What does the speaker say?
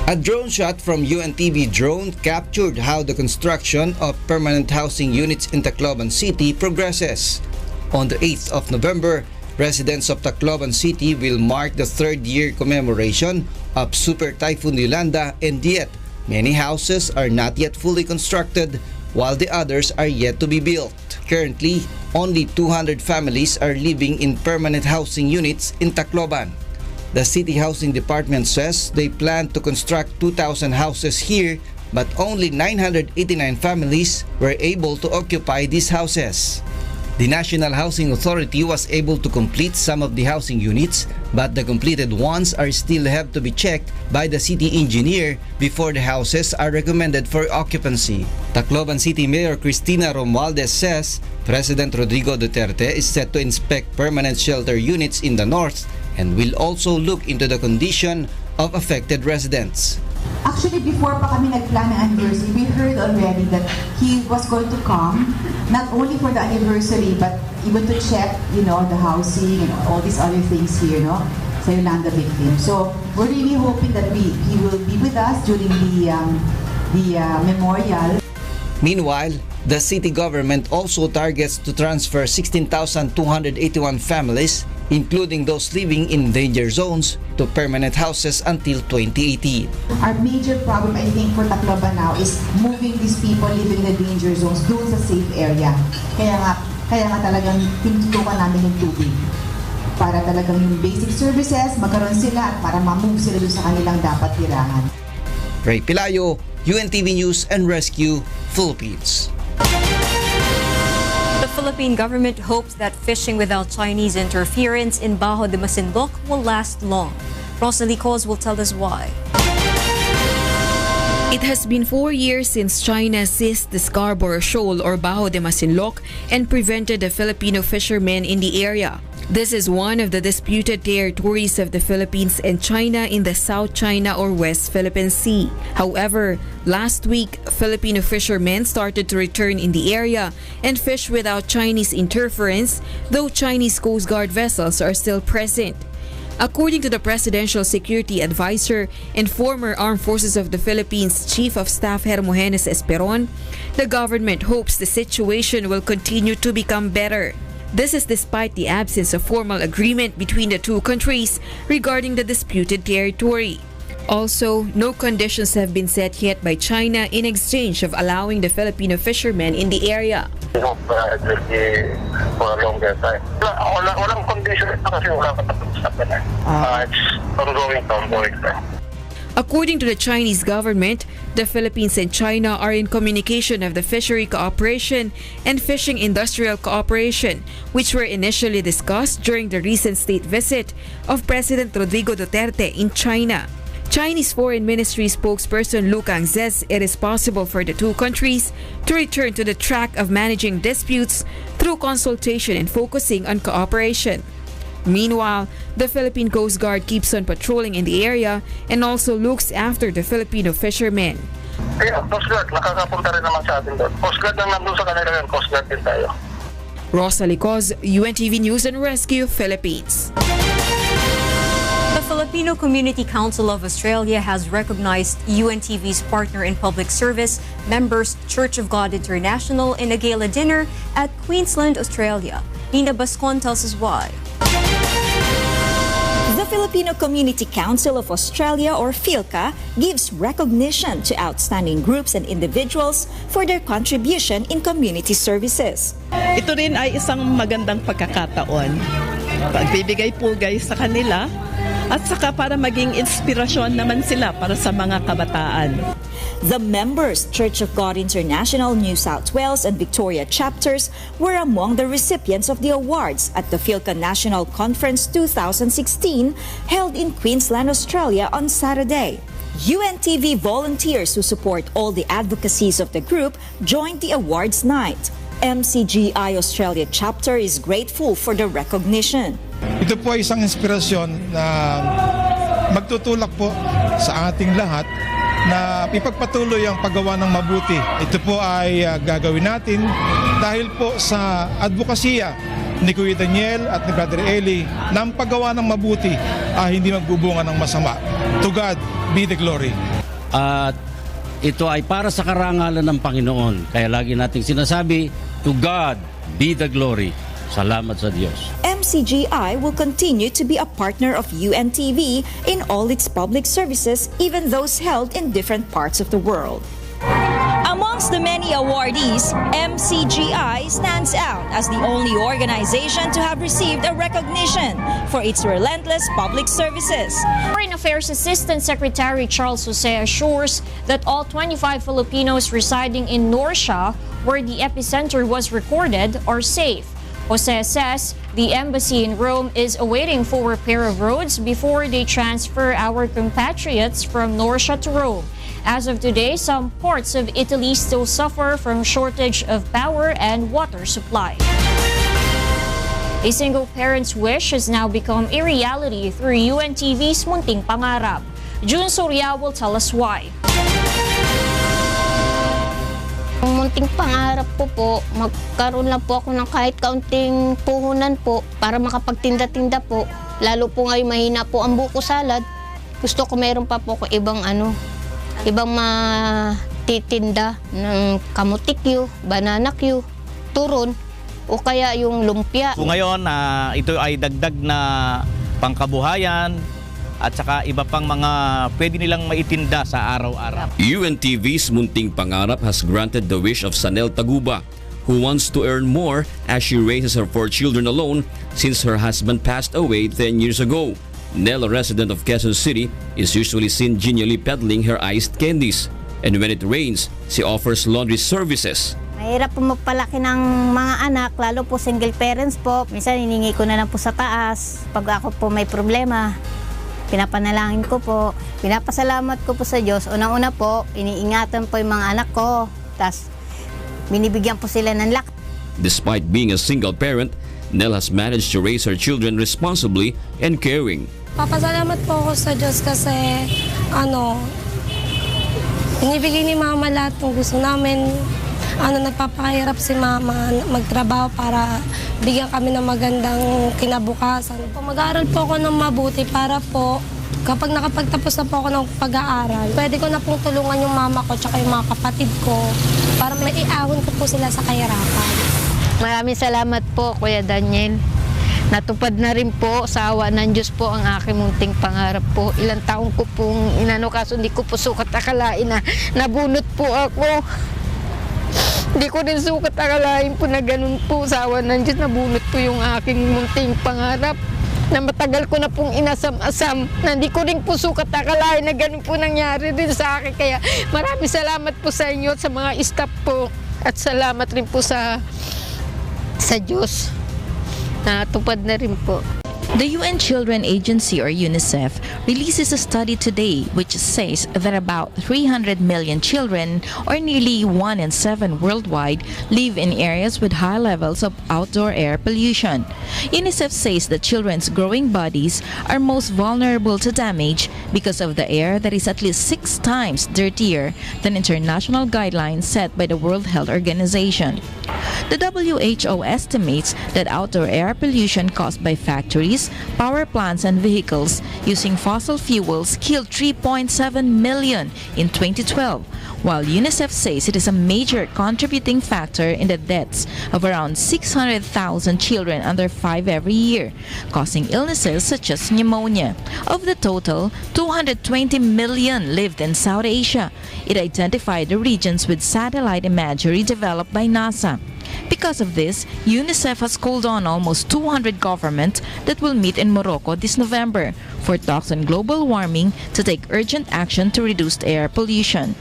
A drone shot from UNTV drone captured how the construction of permanent housing units in Tacloban City progresses. On the 8th of November, residents of Tacloban City will mark the third-year commemoration of Super Typhoon Yolanda, and yet many houses are not yet fully constructed while the others are yet to be built. Currently, only 200 families are living in permanent housing units in Tacloban. The City Housing Department says they plan to construct 2,000 houses here, but only 989 families were able to occupy these houses. The National Housing Authority was able to complete some of the housing units, but the completed ones are still have to be checked by the city engineer before the houses are recommended for occupancy. Tacloban City Mayor Cristina Romualdez says President Rodrigo Duterte is set to inspect permanent shelter units in the north and will also look into the condition of affected residents. Actually, before pa kami nagplan ng anniversary, we heard already that he was going to come, not only for the anniversary, but even to check, the housing and all these other things here, sa Yolanda victim. So, we're really hoping that he will be with us during the memorial. Meanwhile, the city government also targets to transfer 16,281 families, including those living in danger zones, to permanent houses until 2018. Our major problem, I think, for Tacloban now is moving these people living in the danger zones doon sa safe area. Kaya nga talagang tinututukan namin yung tubig. Para talagang yung basic services, magkaroon sila at para ma-move sila doon sa kanilang dapat tirahan. Ray Pilayo, UNTV News and Rescue, Philippines. The Philippine government hopes that fishing without Chinese interference in Bajo de Masinloc will last long. Rosalie Cos will tell us why. It has been 4 years since China seized the Scarborough Shoal or Bajo de Masinloc and prevented the Filipino fishermen in the area. This is one of the disputed territories of the Philippines and China in the South China or West Philippine Sea. However, last week, Filipino fishermen started to return in the area and fish without Chinese interference, though Chinese Coast Guard vessels are still present. According to the Presidential Security Advisor and former Armed Forces of the Philippines Chief of Staff Hermogenes Esperon, the government hopes the situation will continue to become better. This is despite the absence of formal agreement between the two countries regarding the disputed territory. Also, no conditions have been set yet by China in exchange of allowing the Filipino fishermen in the area. We hope it will be for a longer time. Walang condition kasi wala pa tapos na. It's ongoing. According to the Chinese government, the Philippines and China are in communication of the fishery cooperation and fishing industrial cooperation, which were initially discussed during the recent state visit of President Rodrigo Duterte in China. Chinese Foreign Ministry spokesperson Lu Kang says it is possible for the two countries to return to the track of managing disputes through consultation and focusing on cooperation. Meanwhile, the Philippine Coast Guard keeps on patrolling in the area and also looks after the Filipino fishermen. Yeah, Coast Guard, nakakapunta rin naman sa atin doon. Coast Guard lang nandun sa kanila yan, Coast Guard din tayo. Rosalie Cos, UNTV News and Rescue, Philippines. The Filipino Community Council of Australia has recognized UNTV's partner in public service, Members Church of God International, in a gala dinner at Queensland, Australia. Nina Bascon tells us why. The Filipino Community Council of Australia or PhilCA gives recognition to outstanding groups and individuals for their contribution in community services. Ito rin ay isang magandang pagkakataon. Pagbibigay pugay sa kanila at saka para maging inspirasyon naman sila para sa mga kabataan. The Members Church of God International, New South Wales and Victoria chapters were among the recipients of the awards at the PhilCA National Conference 2016 held in Queensland, Australia on Saturday. UNTV volunteers who support all the advocacies of the group joined the awards night. MCGI Australia chapter is grateful for the recognition. Ito po ay isang inspirasyon na magtutulak po sa ating lahat na ipagpatuloy ang paggawa ng mabuti. Ito po ay gagawin natin dahil po sa advokasya ni Kuya Daniel at ni Brother Eli na ang paggawa ng mabuti ay hindi magbubunga ng masama. To God be the glory. At ito ay para sa karangalan ng Panginoon. Kaya lagi nating sinasabi, to God be the glory. Salamat sa Diyos. MCGI will continue to be a partner of UNTV in all its public services, even those held in different parts of the world. Amongst the many awardees, MCGI stands out as the only organization to have received a recognition for its relentless public services. Foreign Affairs Assistant Secretary Charles Jose assures that all 25 Filipinos residing in Norcia, where the epicenter was recorded, are safe. Jose says the embassy in Rome is awaiting full repair of roads before they transfer our compatriots from Norcia to Rome. As of today, some parts of Italy still suffer from shortage of power and water supply. A single parent's wish has now become a reality through UNTV's Munting Pangarap. June Soria will tell us why. Ang munting pangarap po, magkaroon lang po ako ng kahit kaunting puhunan po para makapagtinda-tinda po. Lalo po ngayon mahina po ang buko salad. Gusto ko meron pa po ko ibang matitinda ng kamutikyo, banana Q, turon, o kaya yung lumpia. So ngayon, ito ay dagdag na pangkabuhayan at saka iba pang mga pwede nilang maitinda sa araw-araw. UNTV's Munting Pangarap has granted the wish of Sanel Taguba, who wants to earn more as she raises her 4 children alone since her husband passed away 10 years ago. Nell, a resident of Quezon City, is usually seen genially peddling her iced candies. And when it rains, she offers laundry services. Mahirap po magpalaki ng mga anak, lalo po single parents po. Minsan hiningi ko na lang po sa taas. Pag ako po may problema, pinapanalangin ko po. Pinapasalamat ko po sa Diyos. Unang-una po, iniingatan po yung mga anak ko. Tapos, binibigyan po sila ng lakas. Despite being a single parent, Nell has managed to raise her children responsibly and caring. Papasalamat po ako sa Diyos kasi binibigay ni Mama lahat ng gusto namin. Nagpapahirap si Mama magtrabaho para bigyan kami ng magandang kinabukasan. Mag-aaral po ako ng mabuti para po kapag nakapagtapos na po ako ng pag-aaral, pwede ko na pong tulungan yung mama ko at yung mga kapatid ko para maiahon ko po sila sa kahirapan. Maraming salamat po, Kuya Daniel. Natupad na rin po sa awa ng Diyos po ang aking munting pangarap po. Ilang taong ko pong kaso hindi ko po sukat akalain na nabunot po ako. Hindi ko rin sukat akalain po na ganun po sa awa ng Diyos. Nabunot po yung aking munting pangarap na matagal ko na pong inasam-asam. Na hindi ko rin po sukat akalain na ganun po nangyari din sa akin. Kaya maraming salamat po sa inyo at sa mga staff po. At salamat rin po sa Diyos. Natupad na rin po. The UN Children Agency or UNICEF releases a study today which says that about 300 million children, or nearly 1 in 7 worldwide, live in areas with high levels of outdoor air pollution. UNICEF says that children's growing bodies are most vulnerable to damage because of the air that is at least 6 times dirtier than international guidelines set by the World Health Organization. The WHO estimates that outdoor air pollution caused by factories, power plants, and vehicles using fossil fuels killed 3.7 million in 2012, while UNICEF says it is a major contributing factor in the deaths of around 600,000 children under 5 every year, causing illnesses such as pneumonia. Of the total, 220 million lived in South Asia. It identified the regions with satellite imagery developed by NASA. Because of this, UNICEF has called on almost 200 governments that will meet in Morocco this November for talks on global warming to take urgent action to reduce air pollution.